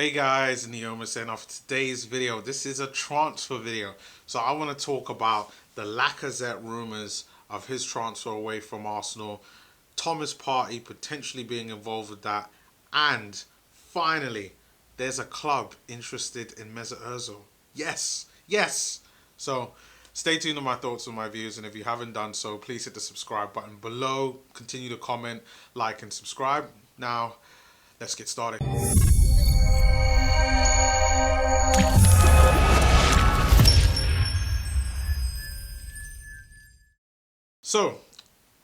Hey guys, Neoma saying off today's video. This is a transfer video. So I want to talk about the Lacazette rumours of his transfer away from Arsenal, Thomas Partey potentially being involved with that, and finally, there's a club interested in Mesut Ozil. Yes, yes. So stay tuned on my thoughts and my views, and if you haven't done so, please hit the subscribe button below. Continue to comment, like, and subscribe. Now, let's get started. So,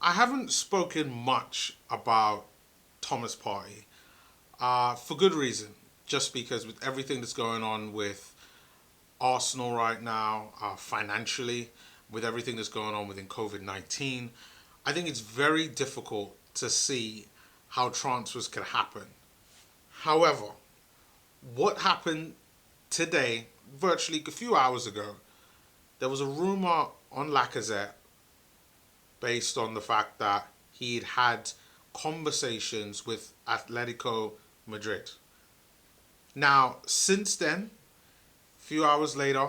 I haven't spoken much about Thomas Partey for good reason. Just because with everything that's going on with Arsenal right now, financially, with everything that's going on within COVID-19, I think it's very difficult to see how transfers can happen. However, what happened today, virtually a few hours ago, there was a rumor on Lacazette based on the fact that he'd had conversations with Atletico Madrid. Now, since then, a few hours later,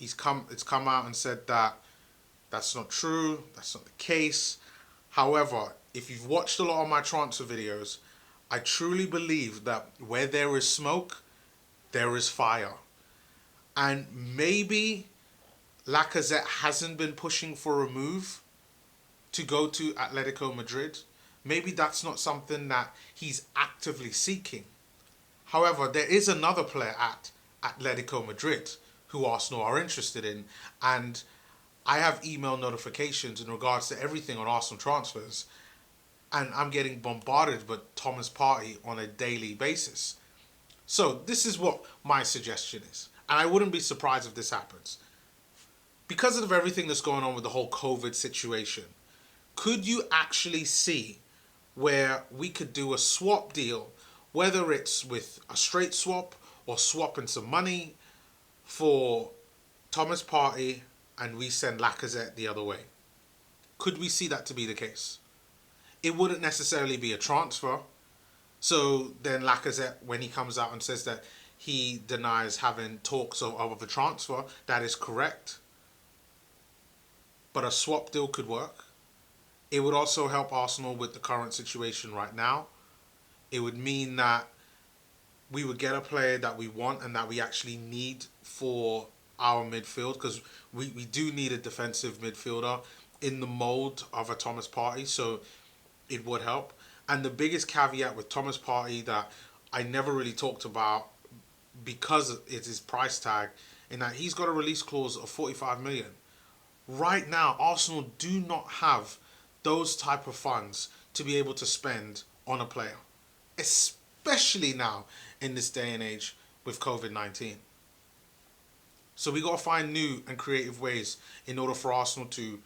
it's come out and said that that's not true, that's not the case. However, if you've watched a lot of my transfer videos, I truly believe that where there is smoke, there is fire. And maybe Lacazette hasn't been pushing for a move to go to Atletico Madrid. Maybe that's not something that he's actively seeking. However, there is another player at Atletico Madrid who Arsenal are interested in, and I have email notifications in regards to everything on Arsenal transfers, and I'm getting bombarded with Thomas Partey on a daily basis. So this is what my suggestion is, and I wouldn't be surprised if this happens. Because of everything that's going on with the whole COVID situation, could you actually see where we could do a swap deal, whether it's with a straight swap or swapping some money for Thomas Partey and we send Lacazette the other way? Could we see that to be the case? It wouldn't necessarily be a transfer. So then Lacazette, when he comes out and says that he denies having talks of a transfer, that is correct. But a swap deal could work. It would also help Arsenal with the current situation right now. It would mean that we would get a player that we want and that we actually need for our midfield, because we do need a defensive midfielder in the mold of a Thomas Partey, so it would help. And the biggest caveat with Thomas Partey that I never really talked about, because it's his price tag, in that he's got a release clause of 45 million. Right now, Arsenal do not have those type of funds to be able to spend on a player, especially now in this day and age with COVID-19. So we got to find new and creative ways in order for Arsenal to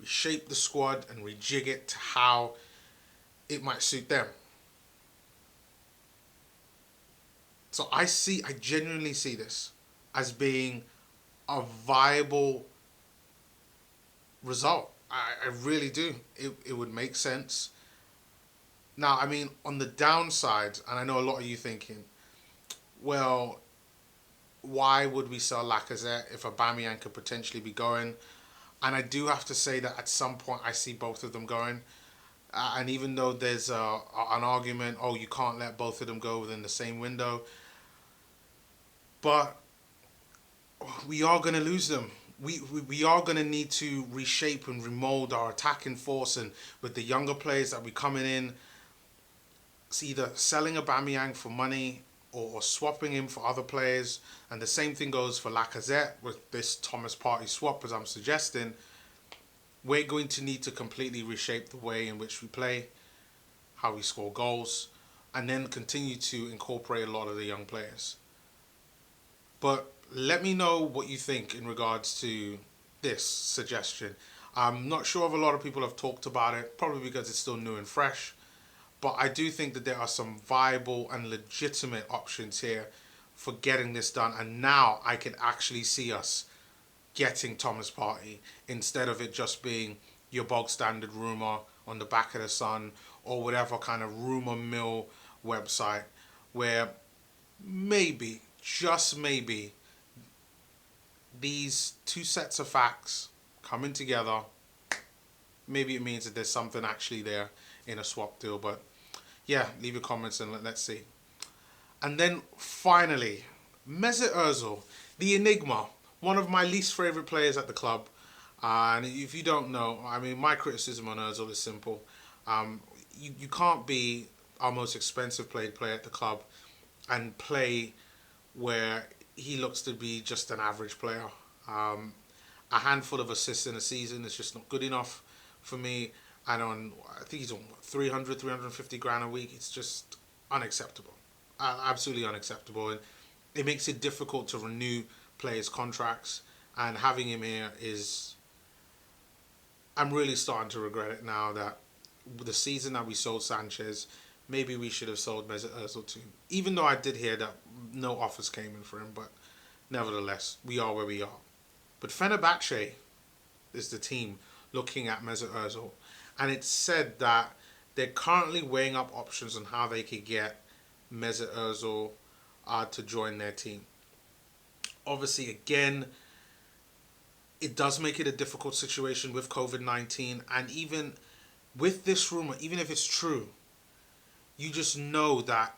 reshape the squad and rejig it to how it might suit them. So I genuinely see this as being a viable result. I really do. It would make sense. Now, I mean, on the downside, and I know a lot of you thinking, well, why would we sell Lacazette if Aubameyang could potentially be going? And I do have to say that at some point I see both of them going. And even though there's an argument, oh, you can't let both of them go within the same window, but we are going to lose them. We are going to need to reshape and remold our attacking force, and with the younger players that we're coming in, it's either selling Aubameyang for money or swapping him for other players. And the same thing goes for Lacazette with this Thomas Partey swap, as I'm suggesting. We're going to need to completely reshape the way in which we play, how we score goals, and then continue to incorporate a lot of the young players. But let me know what you think in regards to this suggestion. I'm not sure if a lot of people have talked about it, probably because it's still new and fresh. But I do think that there are some viable and legitimate options here for getting this done. And now I can actually see us getting Thomas Partey instead of it just being your bog standard rumour on the back of the Sun or whatever kind of rumour mill website where maybe, just maybe, these two sets of facts coming together, maybe it means that there's something actually there in a swap deal. But yeah, leave your comments and let's see. And then finally, Mesut Ozil, the enigma, one of my least favourite players at the club. And if you don't know, I mean, my criticism on Ozil is simple. You can't be our most expensive player at the club and play where he looks to be just an average player. A handful of assists in a season is just not good enough for me. And I think he's on 300, 350 grand a week. It's just unacceptable. Absolutely unacceptable. And it makes it difficult to renew players' contracts. And having him here is... I'm really starting to regret it now that the season that we sold Sanchez, maybe we should have sold Mesut Ozil too. Even though I did hear that no offers came in for him, but nevertheless, we are where we are. But Fenerbahce is the team looking at Mesut Ozil, and it's said that they're currently weighing up options on how they could get Mesut Ozil to join their team. Obviously, again, it does make it a difficult situation with COVID-19, and even with this rumor, even if it's true, you just know that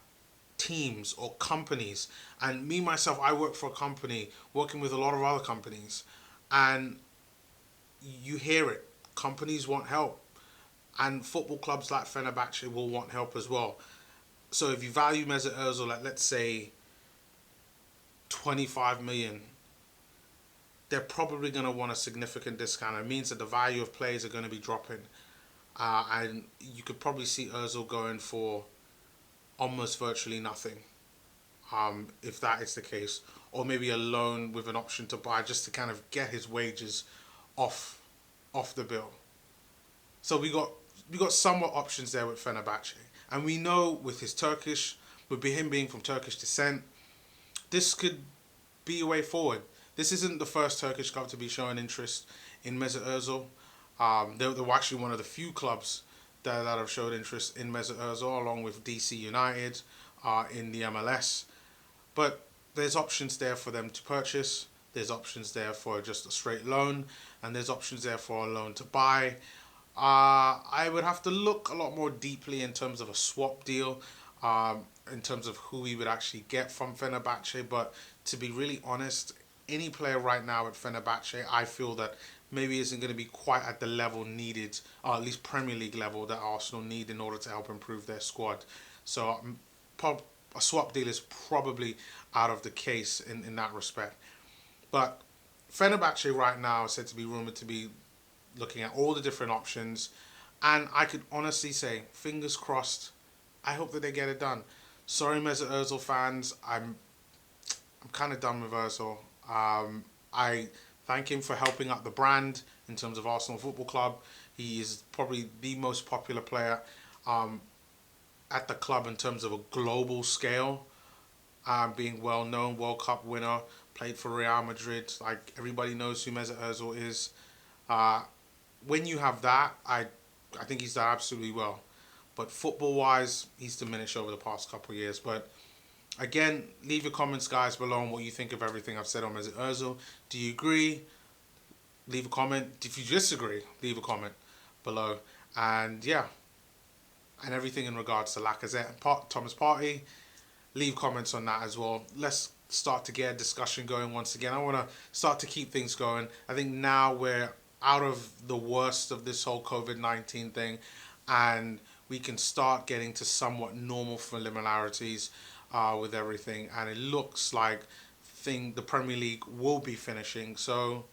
teams or companies, and me myself, I work for a company working with a lot of other companies, and you hear it, companies want help, and football clubs like Fenerbahce will want help as well. So if you value Mesut Ozil at, let's say, 25 million, they're probably going to want a significant discount. It means that the value of players are going to be dropping. And you could probably see Ozil going for almost virtually nothing, if that is the case. Or maybe a loan with an option to buy just to kind of get his wages off the bill. So we got somewhat options there with Fenerbahce. And we know with him being from Turkish descent, this could be a way forward. This isn't the first Turkish club to be showing interest in Mesut Ozil. They're actually one of the few clubs that have showed interest in Mesut Ozil, along with DC United in the MLS. But there's options there for them to purchase. There's options there for just a straight loan. And there's options there for a loan to buy. I would have to look a lot more deeply in terms of a swap deal, in terms of who we would actually get from Fenerbahce. But to be really honest, any player right now at Fenerbahce, I feel that maybe isn't going to be quite at the level needed, or at least Premier League level, that Arsenal need in order to help improve their squad. So a swap deal is probably out of the case in that respect. But Fenerbahce right now is said to be rumoured to be looking at all the different options. And I could honestly say, fingers crossed, I hope that they get it done. Sorry, Mesut Ozil fans, I'm kind of done with Ozil. I thank him for helping out the brand in terms of Arsenal Football Club. He is probably the most popular player at the club in terms of a global scale. Being well known, World Cup winner, played for Real Madrid. Like, everybody knows who Mesut Ozil is. When you have that, I think he's done absolutely well. But football-wise, he's diminished over the past couple of years. But again, leave your comments, guys, below on what you think of everything I've said on Mesut Ozil. Do you agree? Leave a comment. If you disagree, leave a comment below. And yeah, and everything in regards to Lacazette and Thomas Partey, leave comments on that as well. Let's start to get a discussion going once again. I want to start to keep things going. I think now we're out of the worst of this whole COVID-19 thing, and we can start getting to somewhat normal familiarities with everything, and it looks like the Premier League will be finishing. So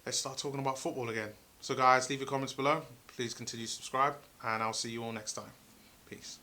let's start talking about football again. So guys, leave your comments below. Please continue to subscribe, and I'll see you all next time. Peace.